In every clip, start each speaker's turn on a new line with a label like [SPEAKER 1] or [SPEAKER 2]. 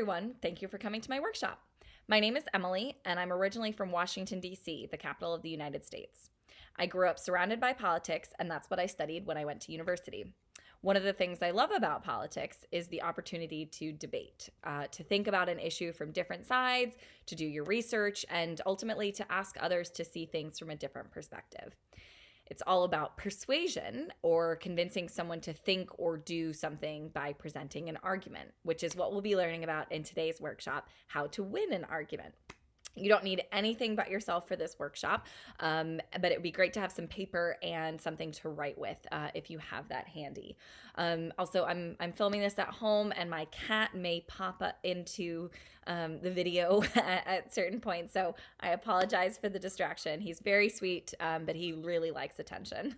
[SPEAKER 1] everyone. Thank you for coming to my workshop. My name is Emily, and I'm originally from Washington, D.C., the capital of the United States. I grew up surrounded by politics, and that's what I studied when I went to university. One of the things I love about politics is the opportunity to debate, to think about an issue from different sides, to do your research, and ultimately to ask others to see things from a different perspective. It's all about persuasion, or convincing someone to think or do something by presenting an argument, which is what we'll be learning about in today's workshop, how to win an argument. You don't need anything but yourself for this workshop, but it would be great to have some paper and something to write with if you have that handy. Also, I'm filming this at home, and my cat may pop up into the video at certain points, so I apologize for the distraction. He's very sweet, but he really likes attention.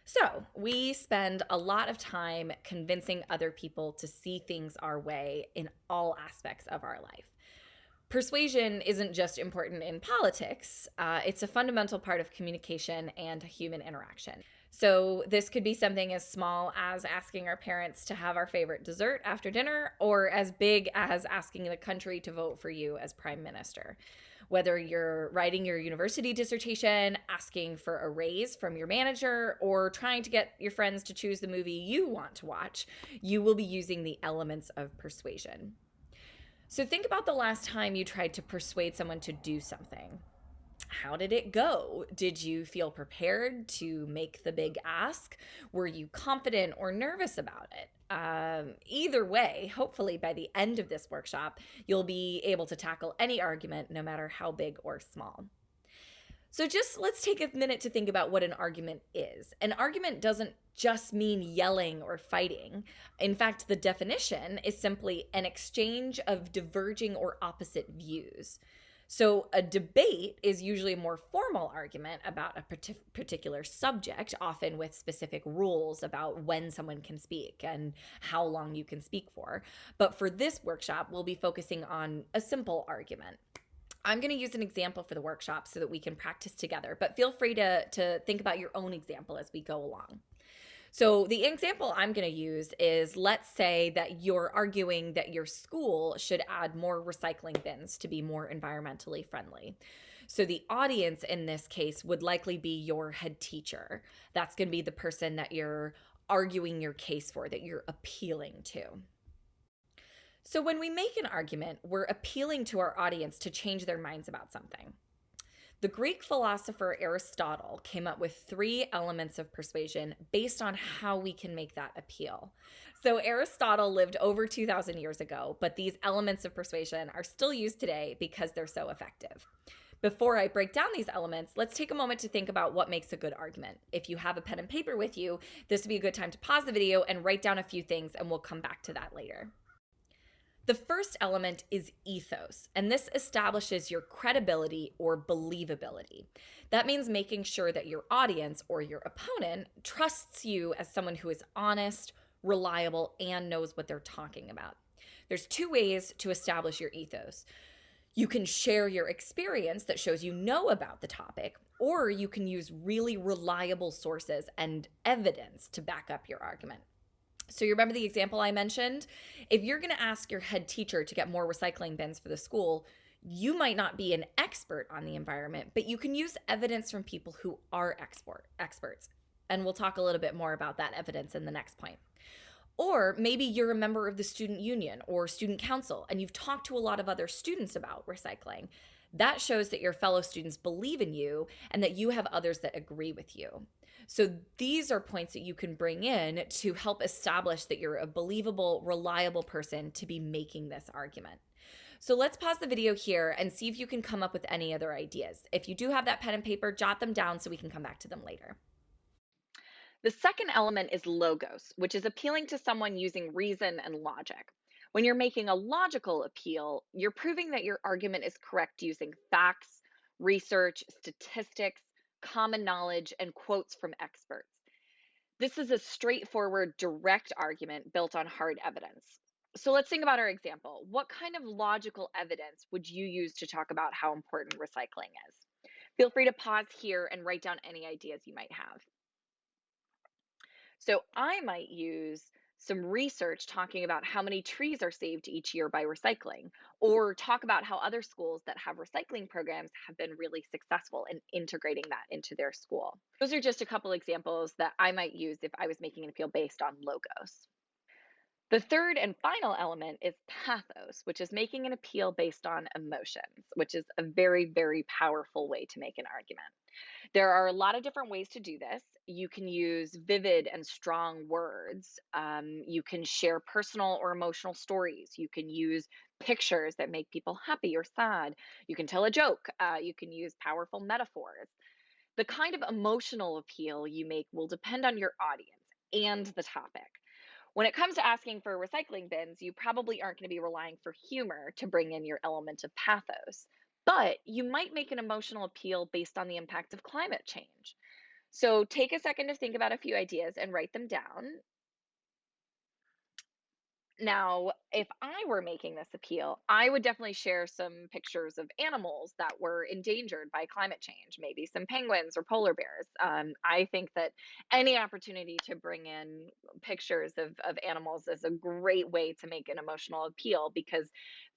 [SPEAKER 1] So, we spend a lot of time convincing other people to see things our way in all aspects of our life. Persuasion isn't just important in politics, it's a fundamental part of communication and human interaction. So this could be something as small as asking our parents to have our favorite dessert after dinner, or as big as asking the country to vote for you as prime minister. Whether you're writing your university dissertation, asking for a raise from your manager, or trying to get your friends to choose the movie you want to watch, you will be using the elements of persuasion. So think about the last time you tried to persuade someone to do something. How did it go? Did you feel prepared to make the big ask? Were you confident or nervous about it? Either way, hopefully by the end of this workshop, you'll be able to tackle any argument, no matter how big or small. So let's take a minute to think about what an argument is. An argument doesn't just mean yelling or fighting. In fact, the definition is simply an exchange of diverging or opposite views. So a debate is usually a more formal argument about a particular subject, often with specific rules about when someone can speak and how long you can speak for. But for this workshop, we'll be focusing on a simple argument. I'm going to use an example for the workshop so that we can practice together, but feel free to think about your own example as we go along. So the example I'm going to use is, let's say that you're arguing that your school should add more recycling bins to be more environmentally friendly. So the audience in this case would likely be your head teacher. That's going to be the person that you're arguing your case for, that you're appealing to. So when we make an argument, we're appealing to our audience to change their minds about something. The Greek philosopher Aristotle came up with 3 elements of persuasion based on how we can make that appeal. So Aristotle lived over 2,000 years ago, but these elements of persuasion are still used today because they're so effective. Before I break down these elements, let's take a moment to think about what makes a good argument. If you have a pen and paper with you, this would be a good time to pause the video and write down a few things, and we'll come back to that later. The first element is ethos, and this establishes your credibility or believability. That means making sure that your audience or your opponent trusts you as someone who is honest, reliable, and knows what they're talking about. There's 2 ways to establish your ethos. You can share your experience that shows you know about the topic, or you can use really reliable sources and evidence to back up your argument. So you remember the example I mentioned? If you're going to ask your head teacher to get more recycling bins for the school, you might not be an expert on the environment, but you can use evidence from people who are experts. And we'll talk a little bit more about that evidence in the next point. Or maybe you're a member of the student union or student council, and you've talked to a lot of other students about recycling. That shows that your fellow students believe in you and that you have others that agree with you. So these are points that you can bring in to help establish that you're a believable, reliable person to be making this argument. So let's pause the video here and see if you can come up with any other ideas. If you do have that pen and paper, jot them down so we can come back to them later.
[SPEAKER 2] The second element is logos, which is appealing to someone using reason and logic. When you're making a logical appeal, you're proving that your argument is correct using facts, research, statistics, common knowledge, and quotes from experts. This is a straightforward, direct argument built on hard evidence. So let's think about our example. What kind of logical evidence would you use to talk about how important recycling is? Feel free to pause here and write down any ideas you might have. So I might use some research talking about how many trees are saved each year by recycling, or talk about how other schools that have recycling programs have been really successful in integrating that into their school. Those are just a couple examples that I might use if I was making an appeal based on logos. The third and final element is pathos, which is making an appeal based on emotions, which is a very, very powerful way to make an argument. There are a lot of different ways to do this. You can use vivid and strong words. You can share personal or emotional stories. You can use pictures that make people happy or sad. You can tell a joke. You can use powerful metaphors. The kind of emotional appeal you make will depend on your audience and the topic. When it comes to asking for recycling bins, you probably aren't going to be relying for humor to bring in your element of pathos, but you might make an emotional appeal based on the impact of climate change. So take a second to think about a few ideas and write them down. Now, if I were making this appeal, I would definitely share some pictures of animals that were endangered by climate change, maybe some penguins or polar bears. I think that any opportunity to bring in pictures of animals is a great way to make an emotional appeal because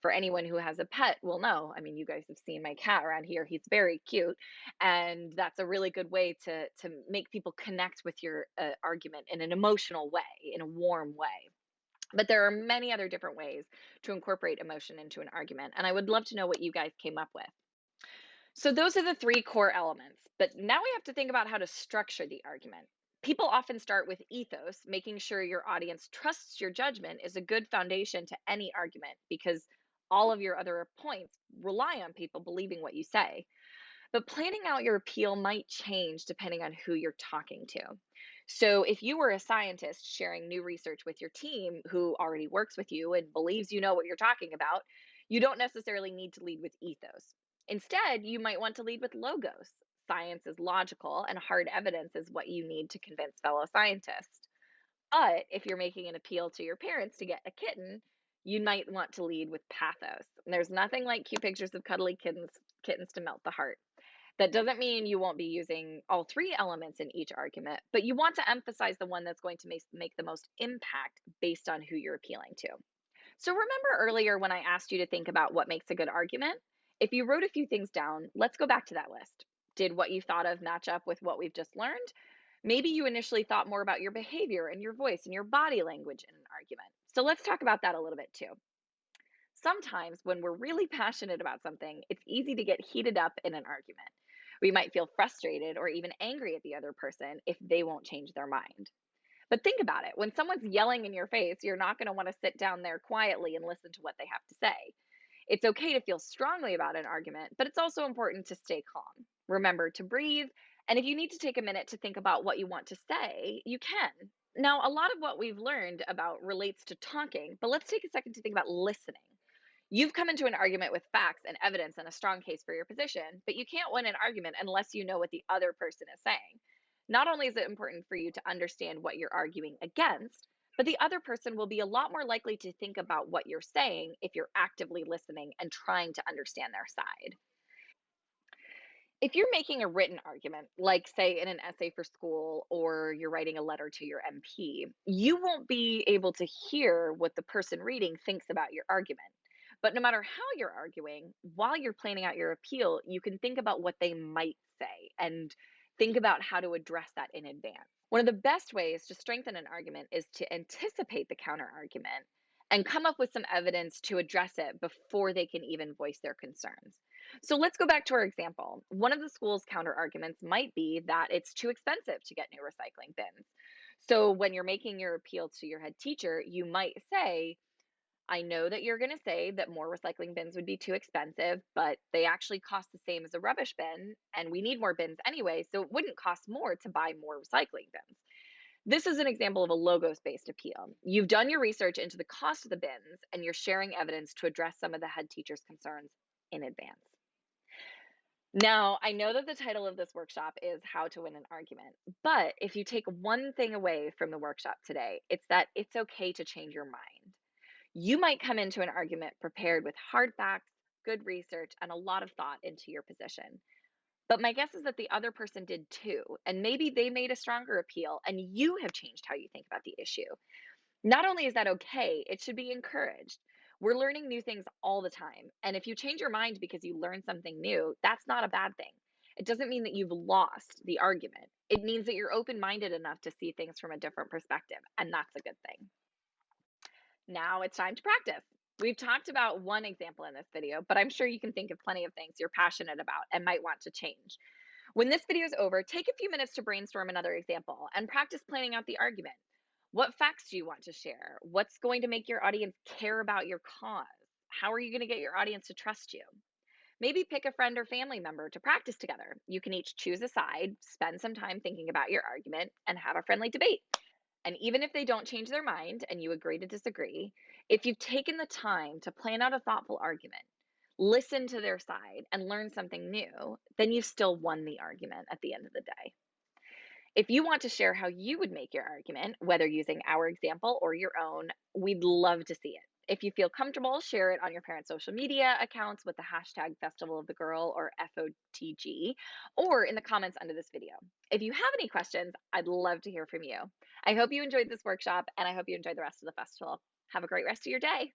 [SPEAKER 2] for anyone who has a pet will know. I mean, you guys have seen my cat around here. He's very cute. And that's a really good way to make people connect with your argument in an emotional way, in a warm way. But there are many other different ways to incorporate emotion into an argument, and I would love to know what you guys came up with. So, those are the three core elements, but now we have to think about how to structure the argument. People often start with ethos, making sure your audience trusts your judgment is a good foundation to any argument because all of your other points rely on people believing what you say. But planning out your appeal might change depending on who you're talking to. So, if you were a scientist sharing new research with your team who already works with you and believes you know what you're talking about, you don't necessarily need to lead with ethos. Instead, you might want to lead with logos. Science is logical, and hard evidence is what you need to convince fellow scientists. But if you're making an appeal to your parents to get a kitten, you might want to lead with pathos. And there's nothing like cute pictures of cuddly kittens to melt the heart. That doesn't mean you won't be using all three elements in each argument, but you want to emphasize the one that's going to make the most impact based on who you're appealing to. So, remember earlier when I asked you to think about what makes a good argument? If you wrote a few things down, let's go back to that list. Did what you thought of match up with what we've just learned? Maybe you initially thought more about your behavior and your voice and your body language in an argument. So, let's talk about that a little bit too. Sometimes, when we're really passionate about something, it's easy to get heated up in an argument. We might feel frustrated or even angry at the other person if they won't change their mind. But think about it, when someone's yelling in your face, you're not going to want to sit down there quietly and listen to what they have to say. It's okay to feel strongly about an argument, but it's also important to stay calm. Remember to breathe, and if you need to take a minute to think about what you want to say, you can. Now, a lot of what we've learned about relates to talking, but let's take a second to think about listening. You've come into an argument with facts and evidence and a strong case for your position, but you can't win an argument unless you know what the other person is saying. Not only is it important for you to understand what you're arguing against, but the other person will be a lot more likely to think about what you're saying if you're actively listening and trying to understand their side. If you're making a written argument, like say in an essay for school or you're writing a letter to your MP, you won't be able to hear what the person reading thinks about your argument. But no matter how you're arguing, while you're planning out your appeal, you can think about what they might say and think about how to address that in advance. One of the best ways to strengthen an argument is to anticipate the counter argument and come up with some evidence to address it before they can even voice their concerns. So let's go back to our example. One of the school's counter arguments might be that it's too expensive to get new recycling bins. So when you're making your appeal to your head teacher, you might say, I know that you're going to say that more recycling bins would be too expensive, but they actually cost the same as a rubbish bin, and we need more bins anyway, so it wouldn't cost more to buy more recycling bins. This is an example of a logos based appeal. You've done your research into the cost of the bins, and you're sharing evidence to address some of the head teacher's concerns in advance. Now, I know that the title of this workshop is How to Win an Argument, but if you take one thing away from the workshop today, it's that it's okay to change your mind. You might come into an argument prepared with hard facts, good research, and a lot of thought into your position. But my guess is that the other person did too, and maybe they made a stronger appeal, and you have changed how you think about the issue. Not only is that okay, it should be encouraged. We're learning new things all the time. And if you change your mind because you learned something new, that's not a bad thing. It doesn't mean that you've lost the argument. It means that you're open minded enough to see things from a different perspective. And that's a good thing. Now it's time to practice. We've talked about one example in this video, but I'm sure you can think of plenty of things you're passionate about and might want to change. When this video is over, take a few minutes to brainstorm another example and practice planning out the argument. What facts do you want to share? What's going to make your audience care about your cause? How are you going to get your audience to trust you? Maybe pick a friend or family member to practice together. You can each choose a side, spend some time thinking about your argument, and have a friendly debate. And even if they don't change their mind and you agree to disagree, if you've taken the time to plan out a thoughtful argument, listen to their side, and learn something new, then you've still won the argument at the end of the day. If you want to share how you would make your argument, whether using our example or your own, we'd love to see it. If you feel comfortable, share it on your parents' social media accounts with the hashtag Festival of the Girl or FOTG, or in the comments under this video. If you have any questions, I'd love to hear from you. I hope you enjoyed this workshop and I hope you enjoyed the rest of the festival. Have a great rest of your day.